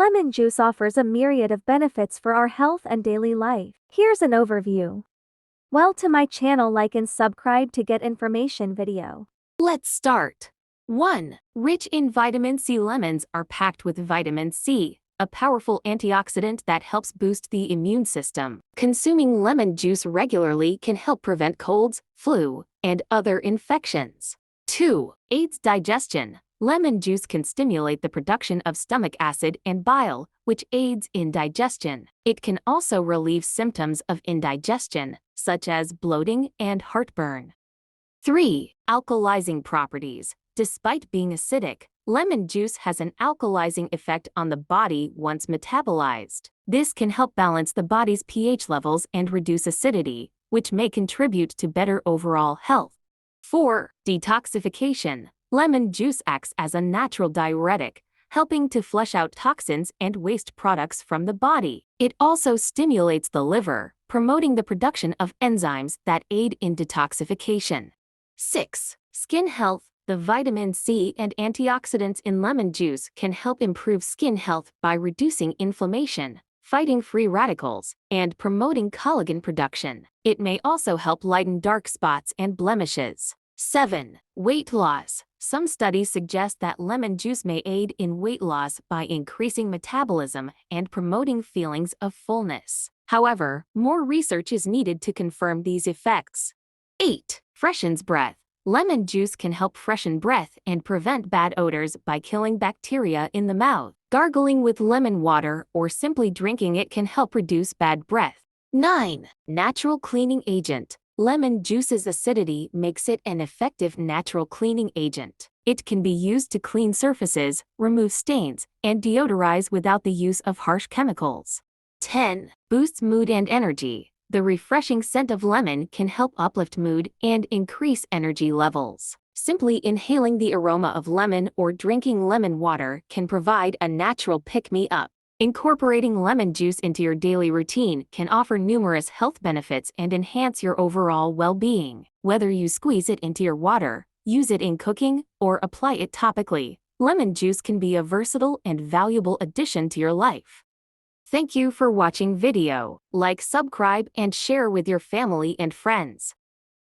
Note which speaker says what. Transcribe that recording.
Speaker 1: Lemon juice offers a myriad of benefits for our health and daily life. Here's an overview. Well, to my channel, like and subscribe to get information video.
Speaker 2: Let's start. 1. Rich in vitamin C. Lemons are packed with vitamin C, a powerful antioxidant that helps boost the immune system. Consuming lemon juice regularly can help prevent colds, flu, and other infections. 2. Aids digestion. Lemon juice can stimulate the production of stomach acid and bile, which aids in digestion. It can also relieve symptoms of indigestion, such as bloating and heartburn. 3. Alkalizing properties. Despite being acidic, lemon juice has an alkalizing effect on the body once metabolized. This can help balance the body's pH levels and reduce acidity, which may contribute to better overall health. 4. Detoxification. Lemon juice acts as a natural diuretic, helping to flush out toxins and waste products from the body. It also stimulates the liver, promoting the production of enzymes that aid in detoxification. 6. Skin health. The vitamin C and antioxidants in lemon juice can help improve skin health by reducing inflammation, fighting free radicals, and promoting collagen production. It may also help lighten dark spots and blemishes. 7. Weight loss. Some studies suggest that lemon juice may aid in weight loss by increasing metabolism and promoting feelings of fullness. However, more research is needed to confirm these effects. 8. Freshens breath. Lemon juice can help freshen breath and prevent bad odors by killing bacteria in the mouth. Gargling with lemon water or simply drinking it can help reduce bad breath. 9. Natural cleaning agent. Lemon juice's acidity makes it an effective natural cleaning agent. It can be used to clean surfaces, remove stains, and deodorize without the use of harsh chemicals. 10. Boosts mood and energy. The refreshing scent of lemon can help uplift mood and increase energy levels. Simply inhaling the aroma of lemon or drinking lemon water can provide a natural pick-me-up. Incorporating lemon juice into your daily routine can offer numerous health benefits and enhance your overall well-being. Whether you squeeze it into your water, use it in cooking, or apply it topically, lemon juice can be a versatile and valuable addition to your life. Thank you for watching video. Like, subscribe, and share with your family and friends.